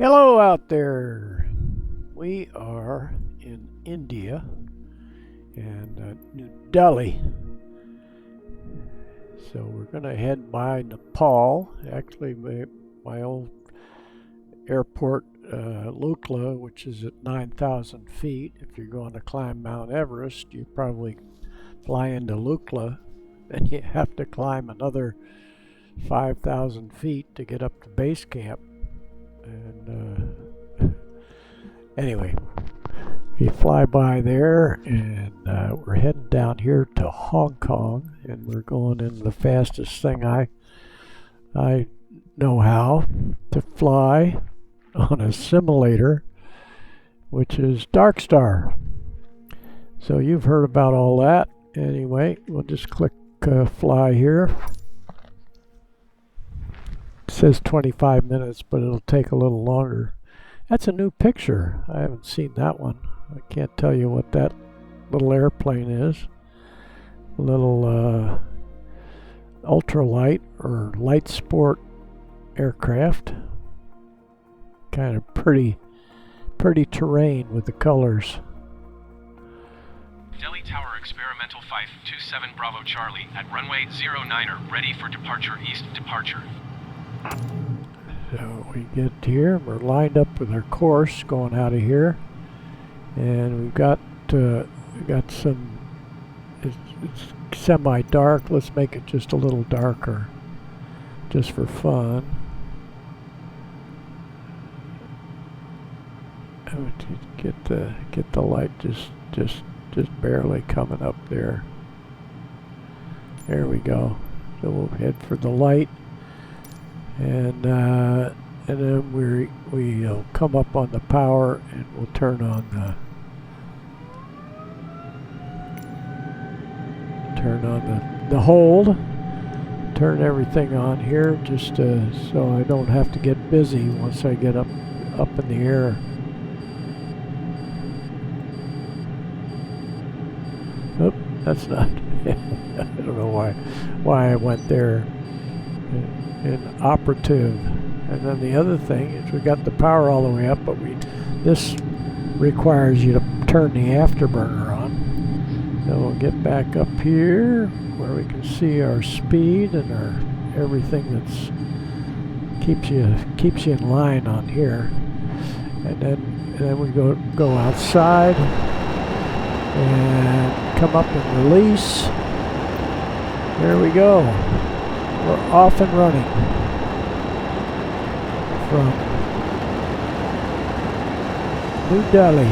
Hello out there. We are in India and New Delhi. So we're going to head by Nepal. Actually, my old airport, Lukla, which is at 9,000 feet. If you're going to climb Mount Everest, you probably fly into Lukla and you have to climb another 5,000 feet to get up to base camp. And anyway, we fly by there, and we're heading down here to Hong Kong, and we're going in the fastest thing I know how to fly on a simulator, which is Darkstar. So you've heard about all that. Anyway, we'll just click fly here. It says 25 minutes, but it'll take a little longer. That's a new picture. I haven't seen that one. I can't tell you what that little airplane is. A little ultralight or light sport aircraft. Kind of pretty terrain with the colors. Delhi Tower Experimental 527 Bravo Charlie at runway 09er, ready for departure east departure. So we get here, we're lined up with our course going out of here, and we've got some, it's semi-dark. Let's make it just a little darker, just for fun. Get the light just barely coming up there. There we go. So we'll head for the light. And then we'll come up on the power, and we'll turn on the hold. Turn everything on here, just so I don't have to get busy once I get up in the air. Oop, that's not. I don't know why I went there. In operative. And then the other thing is we got the power all the way up, but this requires you to turn the afterburner on. So we'll get back up here where we can see our speed and our everything that's keeps you in line on here. And then we go outside and come up and release. There we go. We're off and running from New Delhi.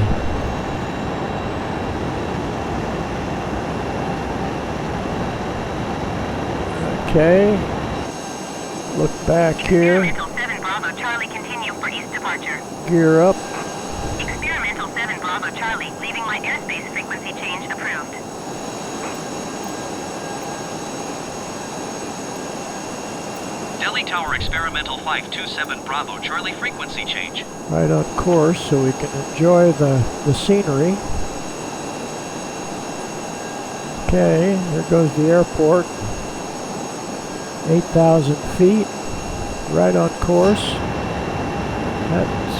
Okay, look back here. Experimental 7 Bravo Charlie, continue for east departure. Gear up. Experimental 7 Bravo Charlie, leaving my airspace frequency change approved. Delhi Tower Experimental 527 Bravo Charlie, frequency change. Right on course so we can enjoy the scenery. Okay, there goes the airport. 8,000 feet. Right on course.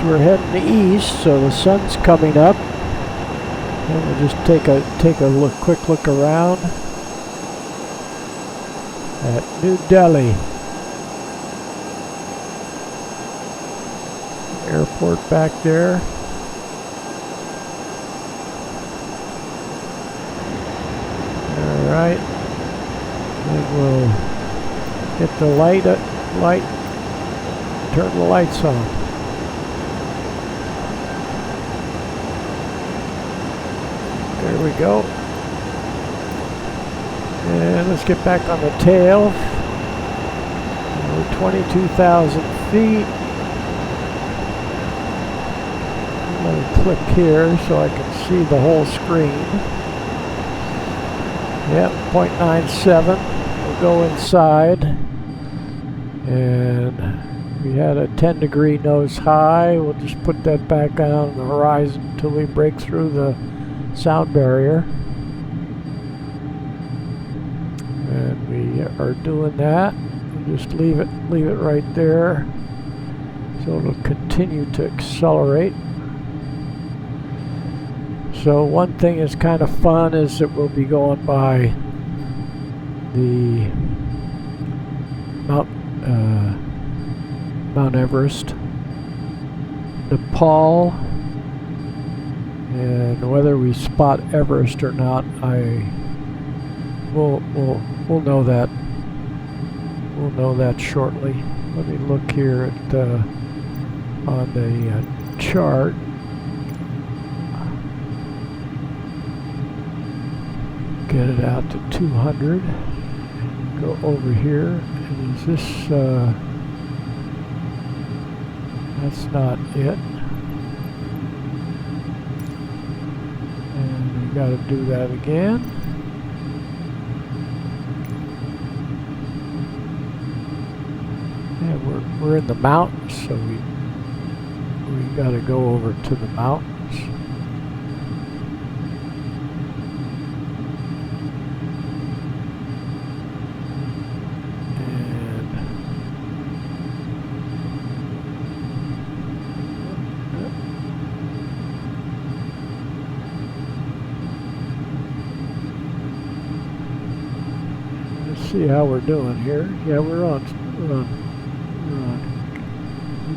We're heading east, so the sun's coming up. And we'll just take a quick look around at New Delhi. Airport back there. Alright. And we'll hit the light, turn the lights on. There we go. And let's get back on the tail. We're 22,000 feet. Let me click here so I can see the whole screen. Yep, 0.97. We'll go inside. And we had a 10-degree nose high. We'll just put that back on the horizon until we break through the sound barrier. And we are doing that. We'll just leave it right there. So it'll continue to accelerate. So one thing that's kind of fun is that we'll be going by the Mount Everest, Nepal, and whether we spot Everest or not, we'll know that. We'll know that shortly. Let me look here at on the chart. Get it out to 200. Go over here. And is this? That's not it. And we got to do that again. And we're in the mountains, so we got to go over to the mountains. See how we're doing here. Yeah, we're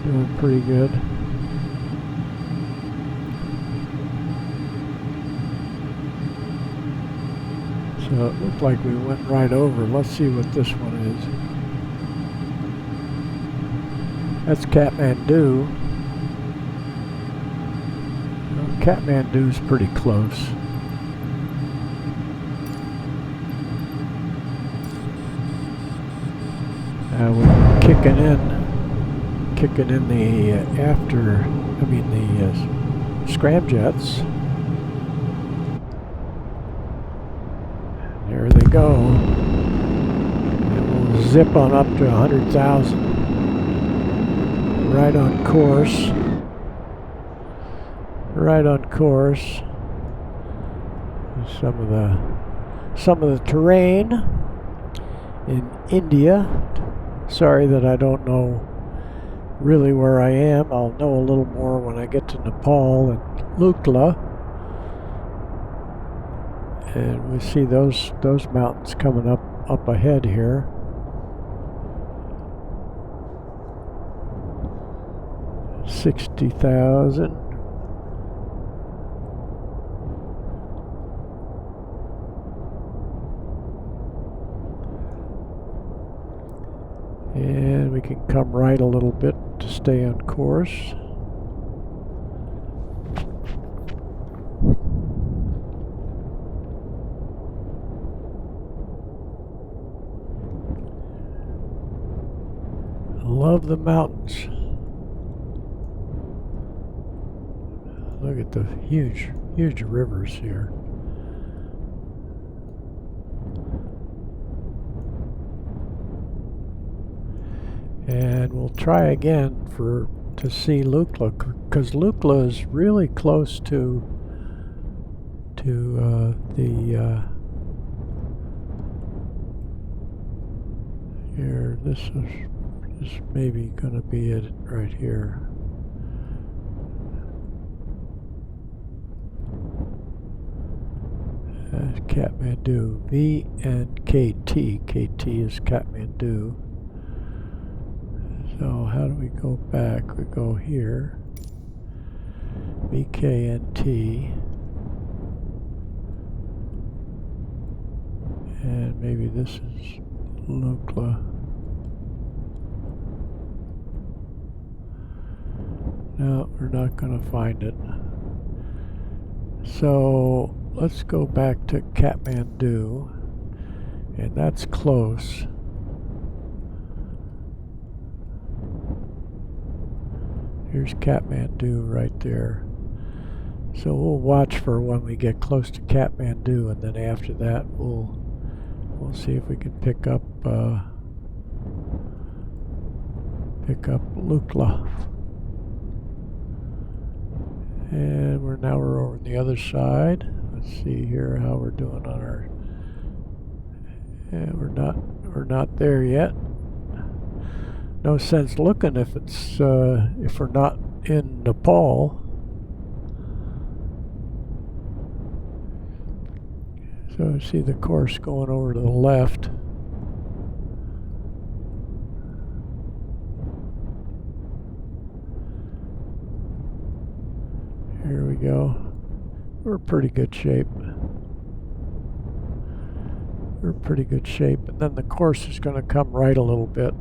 doing pretty good. So it looked like we went right over. Let's see what this one is. That's Kathmandu. Well, Kathmandu's pretty close. We're kicking in the scramjets. There they go. And we'll zip on up to 100,000. Right on course. Right on course. Some of the terrain in India. Sorry that I don't know really where I am. I'll know a little more when I get to Nepal and Lukla. And we see those mountains coming up ahead here. $60,000. And we can come right a little bit to stay on course. I love the mountains. Look at the huge rivers here. And we'll try again to see Lukla, because Lukla is really close to here. This may be going to be it right here. Kathmandu, V and KT. KT is Kathmandu. So how do we go back? We go here. VKNT. And maybe this is Lukla. No, we're not going to find it. So let's go back to Kathmandu. And that's close. Here's Kathmandu right there. So we'll watch for when we get close to Kathmandu, and then after that we'll see if we can pick up Lukla. And we're over on the other side. Let's see here how we're doing on our. And we're not there yet. no sense looking if it's if we're not in Nepal. So see the course going over to the left. Here we go. We're in pretty good shape. We're in pretty good shape. And then the course is going to come right a little bit.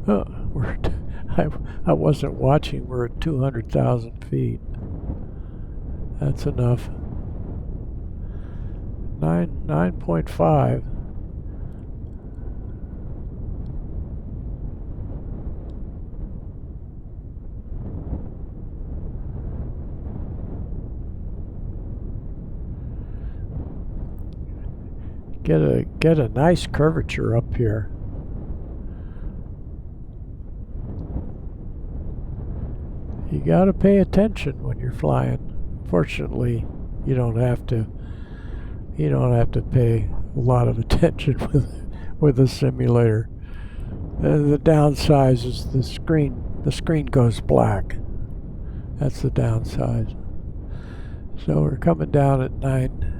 Oh, I wasn't watching. We're at 200,000 feet. That's enough. 9.5. Get a nice curvature up here. You got to pay attention when you're flying. Fortunately, you don't have to pay a lot of attention with a simulator. The downside is the screen goes black. That's the downside. So we're coming down at 9.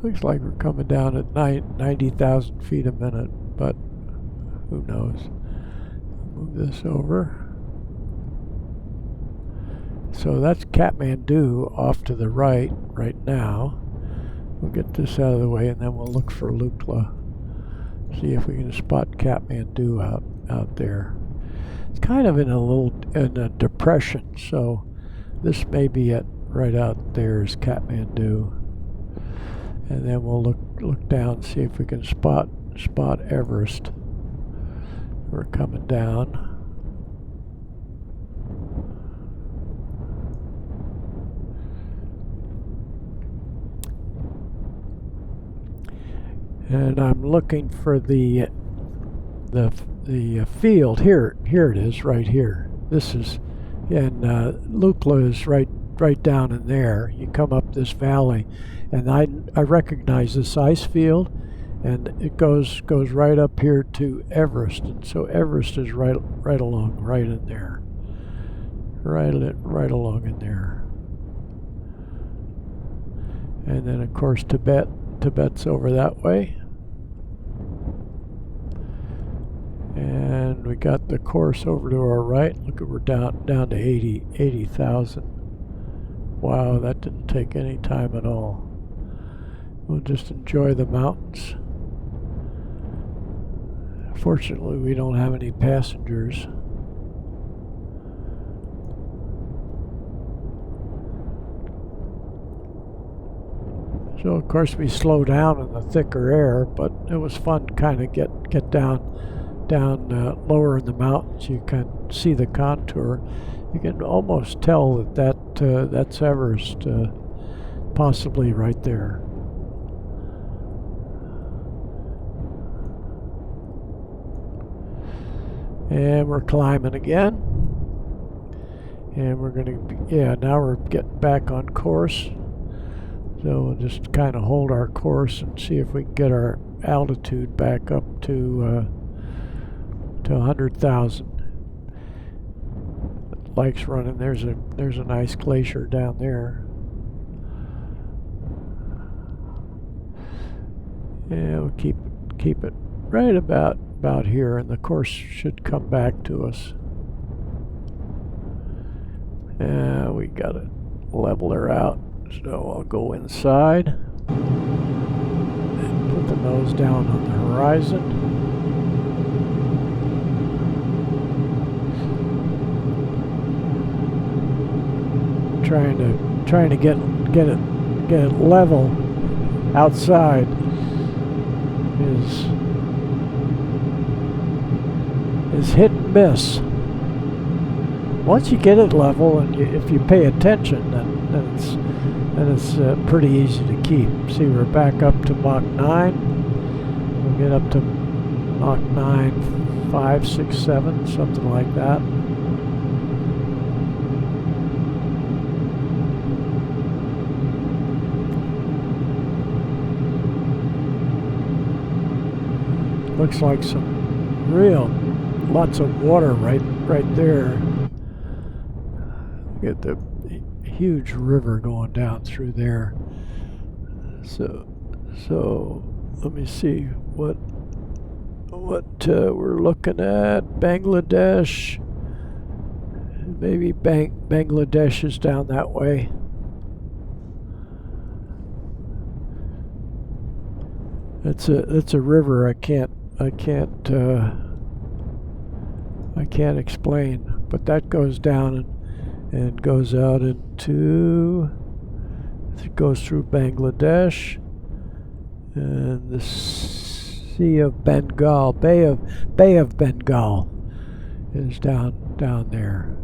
Looks like we're coming down at 90,000 feet a minute, but who knows? Move this over. So that's Kathmandu off to the right now. We'll get this out of the way and then we'll look for Lukla. See if we can spot Kathmandu out there. It's kind of in a depression, so this may be right out there is Kathmandu. And then we'll look down and see if we can spot Everest. We're coming down. And I'm looking for the field. Here it is, right here. This is, and Lukla is right down in there. You come up this valley, and I recognize this ice field, and it goes right up here to Everest, and so Everest is right along, right in there, right along in there. And then of course Tibet's over that way. And we got the course over to our right. Look, we're down to 80,000. Wow, that didn't take any time at all. We'll just enjoy the mountains. Fortunately, we don't have any passengers. So of course we slow down in the thicker air, but it was fun kind of get down lower in the mountains. You can see the contour. You can almost tell that's Everest, possibly right there. And we're climbing again. And we're now we're getting back on course. So we'll just kind of hold our course and see if we can get our altitude back up to 100,000. Like's running. There's a nice glacier down there. Yeah, we'll keep it right about here, and the course should come back to us. Yeah, we got to level her out. So I'll go inside and put the nose down on the horizon. Trying to get it level outside is hit and miss. Once you get it level, and if you pay attention, then it's pretty easy to keep. See, we're back up to Mach 9. We'll get up to Mach 9, 5, 6, 7, something like that. looks like some lots of water right there. Look at the huge river going down through there. So let me see what we're looking at. Bangladesh. Maybe Bangladesh is down that way. It's a river I can't explain, but that goes down and goes out into, it goes through Bangladesh and the Sea of Bengal, Bay of Bengal is down there.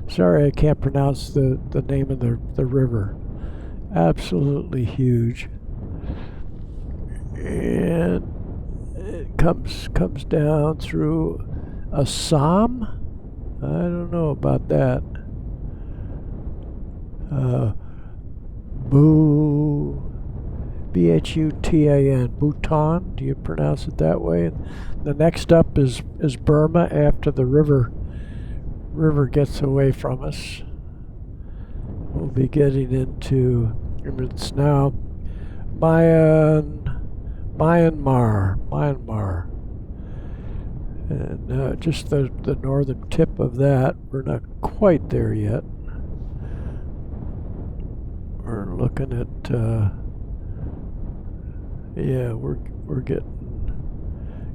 Sorry, I can't pronounce the name of the river. Absolutely huge. And it comes down through Assam. I don't know about that. Bhutan, Bhutan. Do you pronounce it that way? The next up is Burma after the river gets away from us. We'll be getting into, it's now Myanmar, and just the northern tip of that. We're not quite there yet. We're looking at, yeah, we're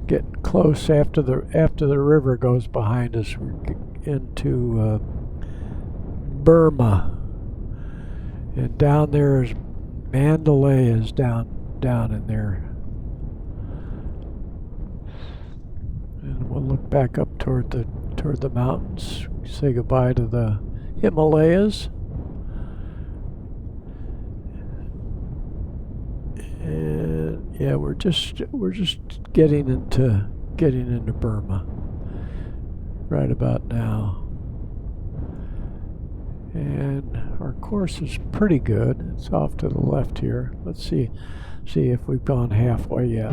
getting close after the river goes behind us. We're into Burma, and down there is Mandalay is down in there. And we'll look back up toward the mountains. Say goodbye to the Himalayas. And yeah, we're just getting into Burma right about now. And our course is pretty good. It's off to the left here. Let's see if we've gone halfway yet.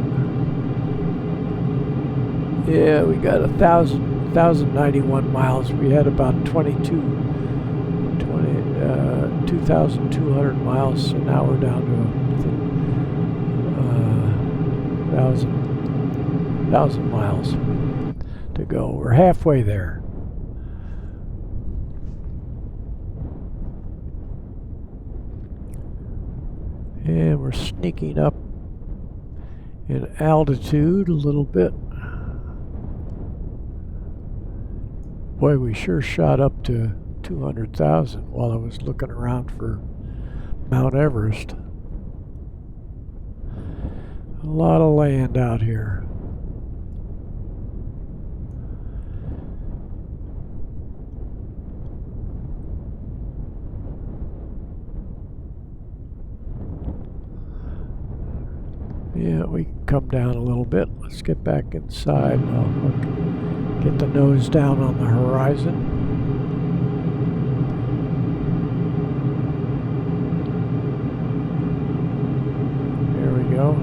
Yeah, we got 1,091 miles. We had about 2,200 miles, so now we're down to 1,000 miles to go. We're halfway there. And we're sneaking up in altitude a little bit. Boy, we sure shot up to 200,000 while I was looking around for Mount Everest. A lot of land out here. Yeah, we can come down a little bit. Let's get back inside and I'll get the nose down on the horizon. There we go.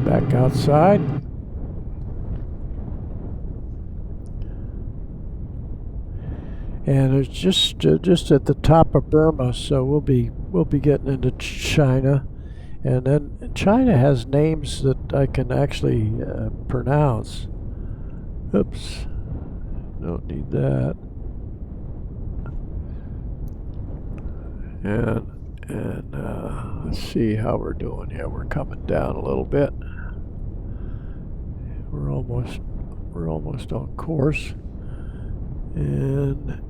Back outside. And it's just at the top of Burma, so we'll be getting into China, and then China has names that I can actually pronounce. Oops, don't need that. And let's see how we're doing here. We're coming down a little bit. We're almost on course, and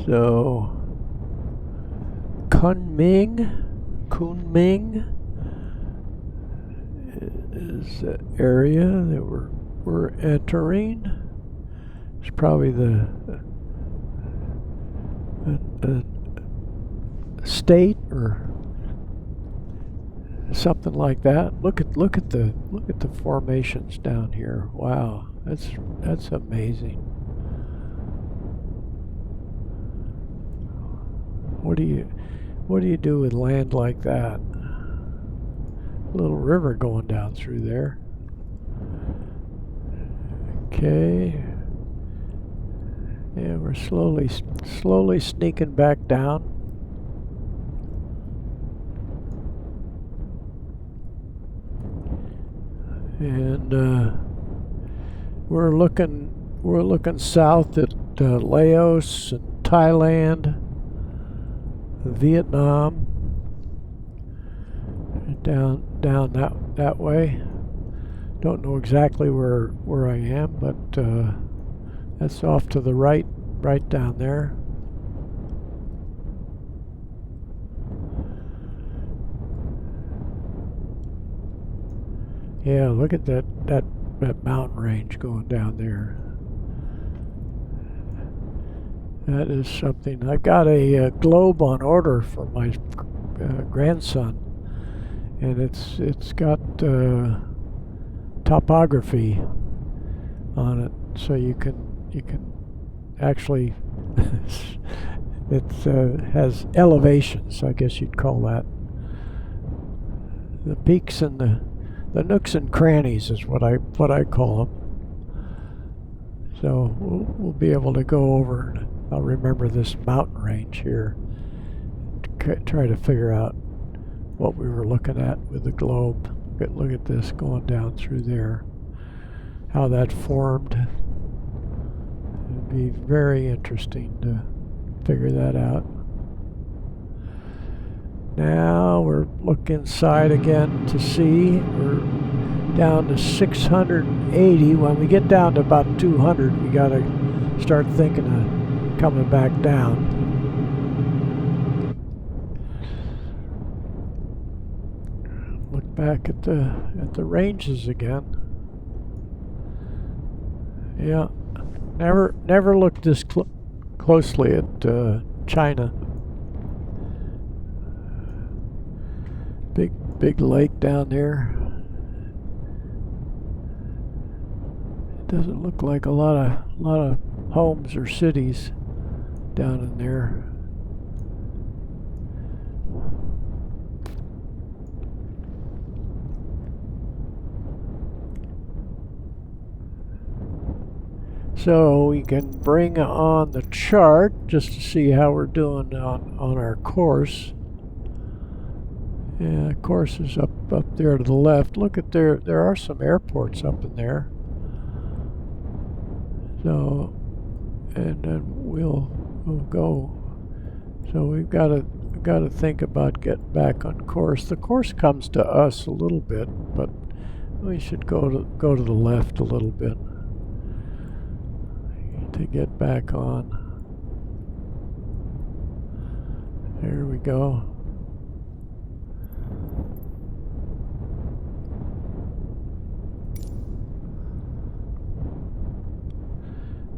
so Kunming is the area that we're entering. It's probably the state or something like that. Look at the formations down here. Wow, that's amazing. What do you do with land like that? A little river going down through there. Okay. Yeah, we're slowly sneaking back down. And we're looking south at Laos and Thailand, Vietnam, down that way. Don't know exactly where I am, but that's off to the right down there. Yeah, look at that mountain range going down there. That is something. I got a globe on order for my grandson, and it's got topography on it, so you can actually it has elevations, I guess you'd call that. The peaks and the nooks and crannies is what I call them. So we'll be able to go over. I'll remember this mountain range here. Try to figure out what we were looking at with the globe. Look at this going down through there. How that formed. It'd be very interesting to figure that out. Now we're looking inside again to see. We're down to 680. When we get down to about 200, we got to start thinking of coming back down. Look back at the ranges again. Yeah, never looked this closely at China. Big lake down there. It doesn't look like a lot of homes or cities down in there. So we can bring on the chart just to see how we're doing on our course. Yeah, course is up there to the left. Look at there are some airports up in there. So, and then we'll go. So we've got to think about getting back on course. The course comes to us a little bit, but we should go to the left a little bit to get back on. There we go.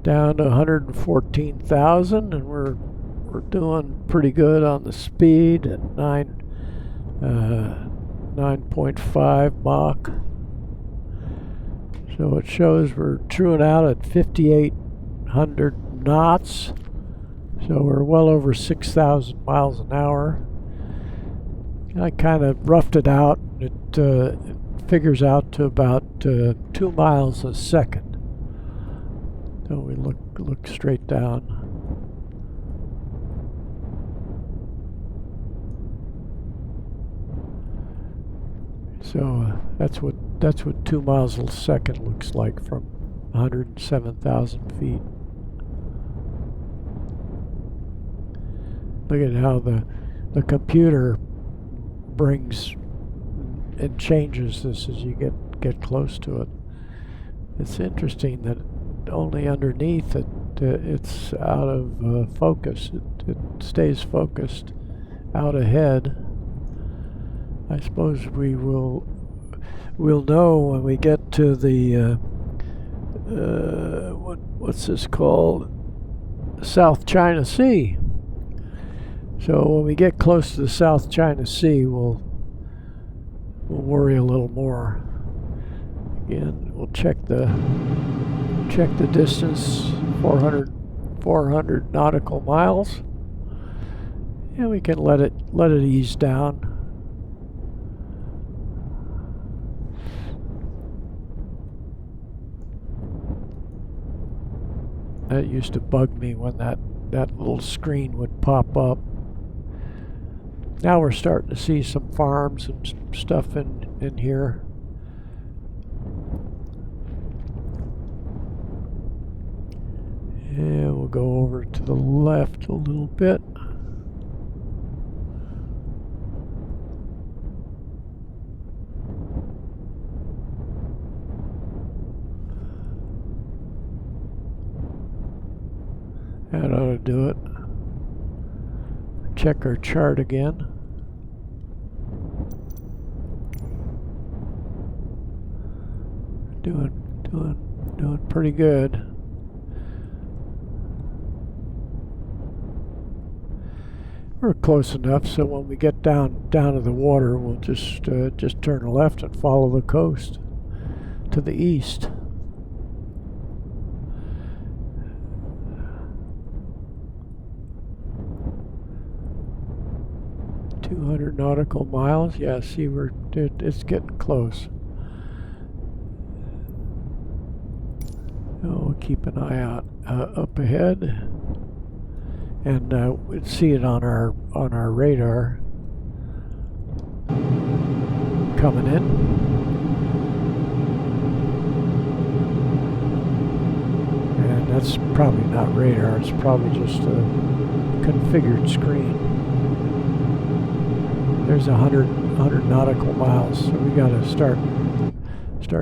Down to 114,000, and we're doing pretty good on the speed at 9.5 Mach. So it shows we're truing out at 5,800 knots. So we're well over 6,000 miles an hour. I kind of roughed it out. It figures out to about 2 miles a second. So we look straight down. So that's what 2 miles a second looks like from 107,000 feet. Look at how the computer brings and changes this as you get close to it. It's interesting that only underneath it it's out of focus. It stays focused out ahead. I suppose we'll know when we get to the what's this called? South China Sea. So when we get close to the South China Sea, we'll worry a little more. Again, we'll check the distance, 400 nautical miles, And we can let it ease down. That used to bug me when that little screen would pop up. Now we're starting to see some farms and stuff in here. And we'll go over to the left a little bit. That ought to do it. Check our chart again. Doing pretty good. We're close enough so when we get down to the water, we'll just turn left and follow the coast to the east. .200 nautical miles. Yeah, see, it's getting close. Oh, keep an eye out up ahead, and we'd see it on our radar coming in. And that's probably not radar. It's probably just a configured screen. There's 100 nautical miles, so we got to start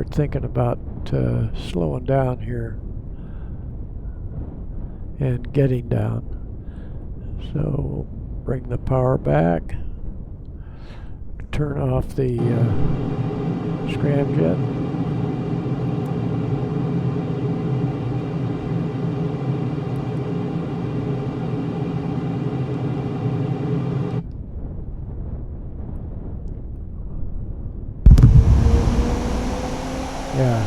thinking about slowing down here and getting down. So we'll bring the power back, turn off the scramjet. Yeah,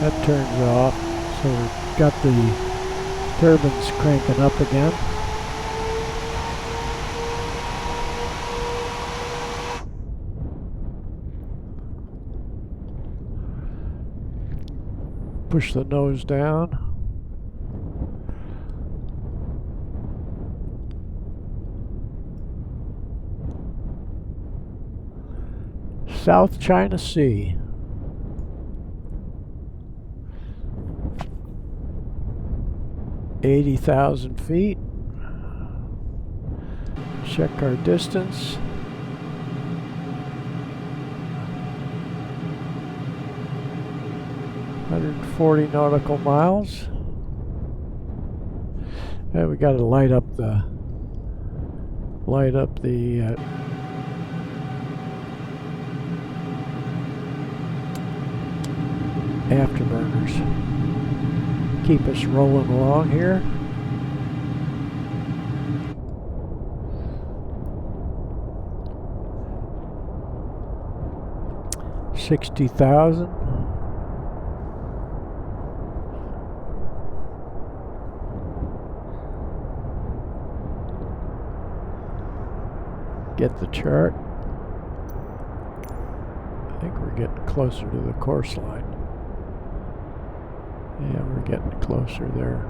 that turns off, so we've got the turbines cranking up again. Push the nose down. South China Sea. $80,000 feet. Check our distance. .140 nautical miles. And we got to light up the afterburners. Keep us rolling along here. $60,000. Get the chart. I think we're getting closer to the course line. Yeah, we're getting closer there.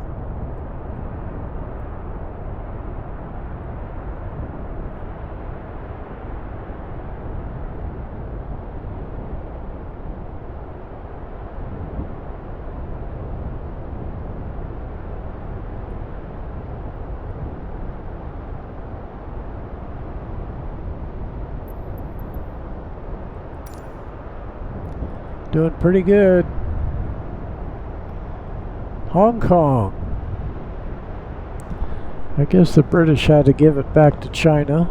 Doing pretty good. Hong Kong. I guess the British had to give it back to China.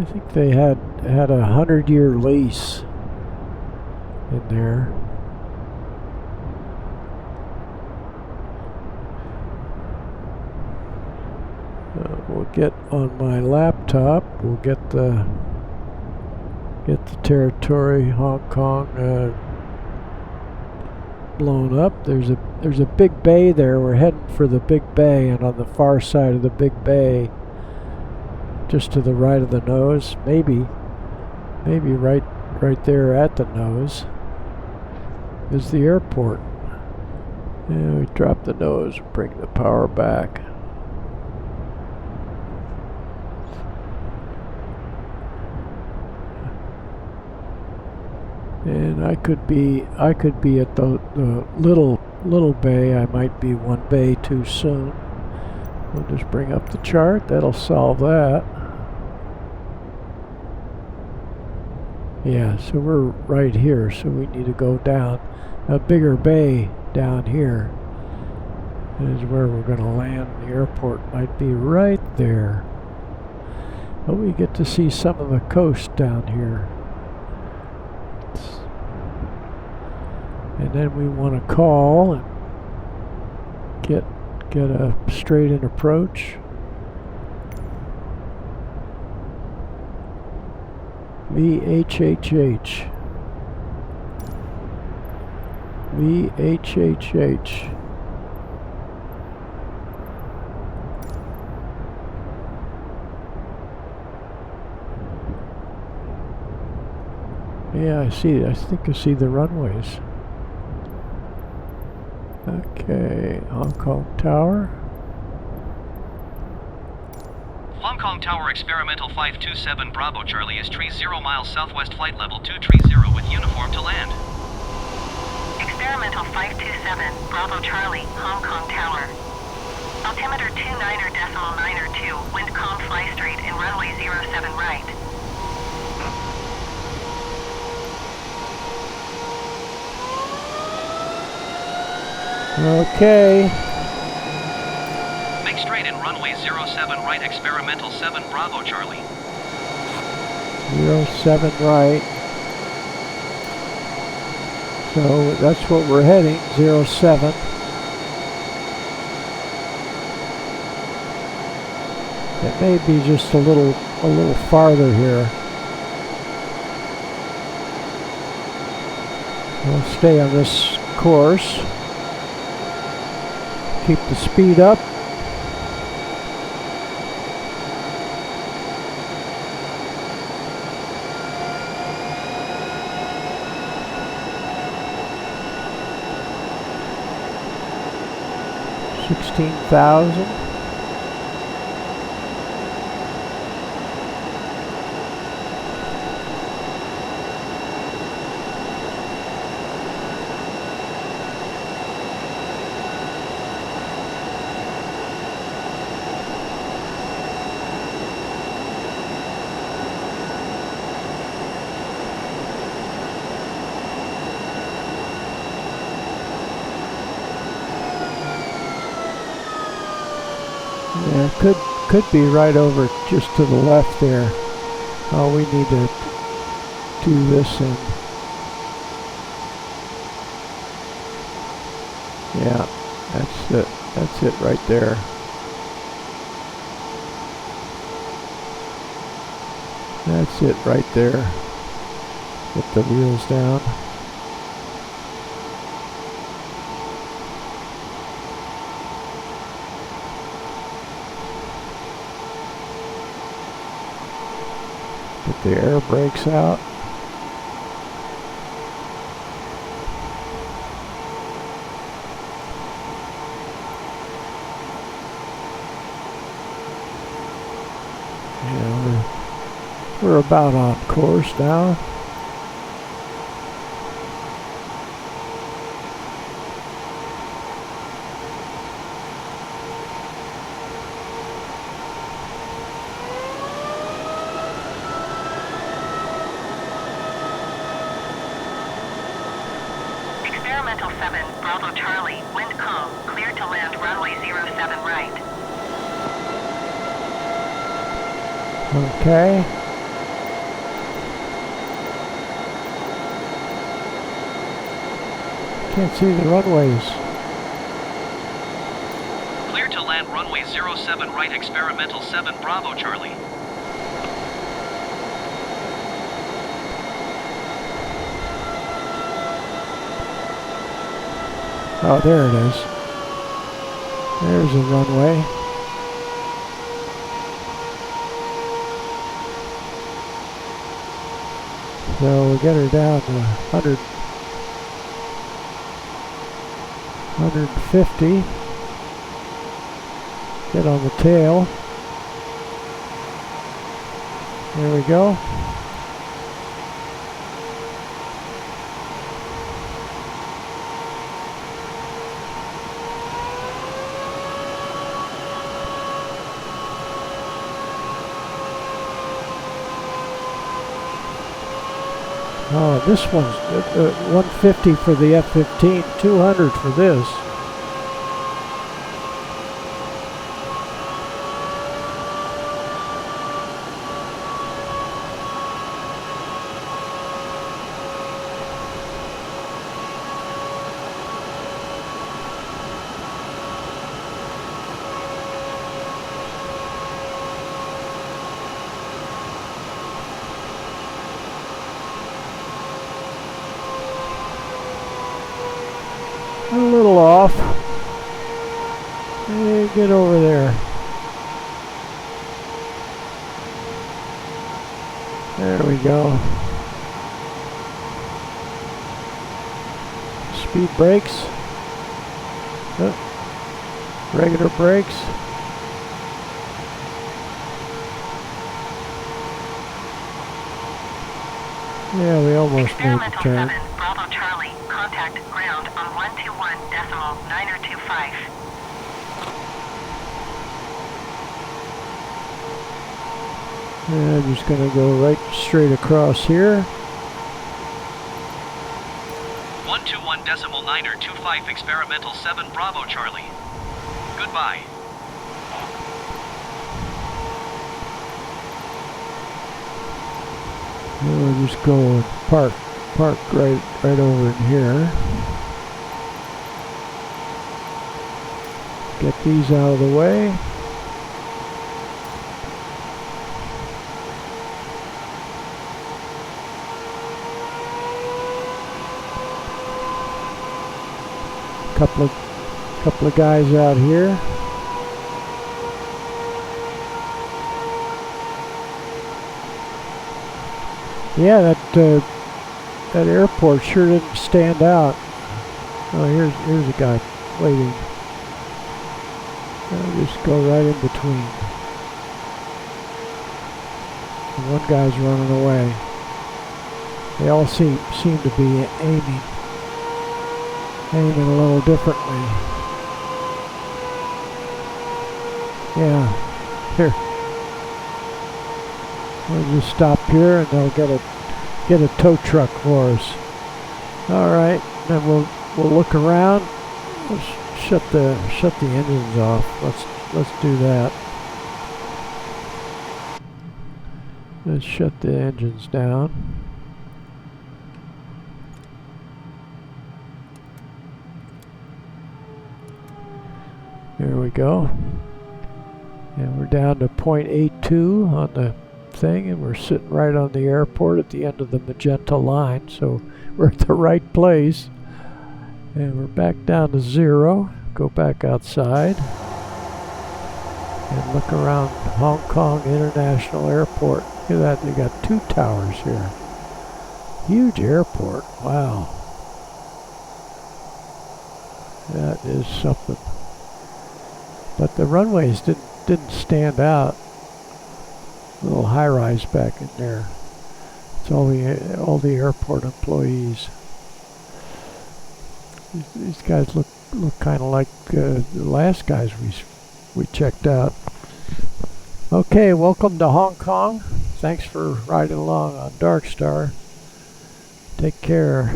I think they had a 100-year lease in there. We'll get on my laptop. We'll get the territory, Hong Kong. blown up. There's a big bay there. We're heading for the big bay, and on the far side of the big bay, just to the right of the nose, maybe right there at the nose, is the airport. Yeah, we drop the nose, bring the power back. And I could be at the little bay. I might be one bay too soon. We'll just bring up the chart. That'll solve that. Yeah, so we're right here, so we need to go down. A bigger bay down here is where we're going to land. The airport might be right there. But we get to see some of the coast down here. And then we want to call and get a straight-in approach. VHHH. VHHH. Yeah, I think I see the runways. Okay, Hong Kong Tower. Hong Kong Tower Experimental 527 Bravo Charlie is tree 0 miles southwest flight level 230 with uniform to land. Experimental 527 Bravo Charlie, Hong Kong Tower. Altimeter 29.902, wind calm, fly straight and runway 07 right. Okay. Make straight in runway 07 right, experimental 7 Bravo Charlie. 07 right. So that's what we're heading, 07. It may be just a little farther here. We'll stay on this course. Keep the speed up. $16,000. Yeah, could be right over just to the left there. Oh, we need to do this and yeah, that's it. That's it right there. That's it right there. Get the wheels down. Get the air brakes out. Yeah, we're about on course now. Experimental 7, Bravo Charlie, wind calm, clear to land runway 07 right. Okay. Can't see the runways. Clear to land runway 07 right, experimental 7 Bravo Charlie. Oh, there it is. There's a runway. So we get her down to 150. Get on the tail. There we go. Oh, this one's 150 for the F-15, 200 for this. A little off. Hey, get over there. There we go. Speed brakes. Regular brakes. Yeah, we almost made the turn. 7, Bravo Charlie, contact ground on 121.925. Yeah, I'm just going to go right straight across here. 121.925 experimental 7 Bravo Charlie. Goodbye. We'll just go and park right over in here. Get these out of the way. Couple of guys out here. Yeah, that airport sure didn't stand out. Oh, here's a guy waiting. I'll just go right in between. And one guy's running away. They all seem to be aiming a little differently. Yeah, here. We'll just stop here and they'll get a tow truck for us. All right, then we'll look around. Let's shut the engines off. Let's do that. Let's shut the engines down. There we go. And we're down to 0.82 on the thing, and we're sitting right on the airport at the end of the magenta line, so we're at the right place. And we're back down to 0. Go back outside and look around Hong Kong International Airport. Look at that, they got 2 towers here. Huge airport, wow. That is something. But the runways didn't stand out. Little high-rise back in there. It's all the airport employees. These guys look kind of like the last guys we checked out. Okay, welcome to Hong Kong. Thanks for riding along on Darkstar. Take care.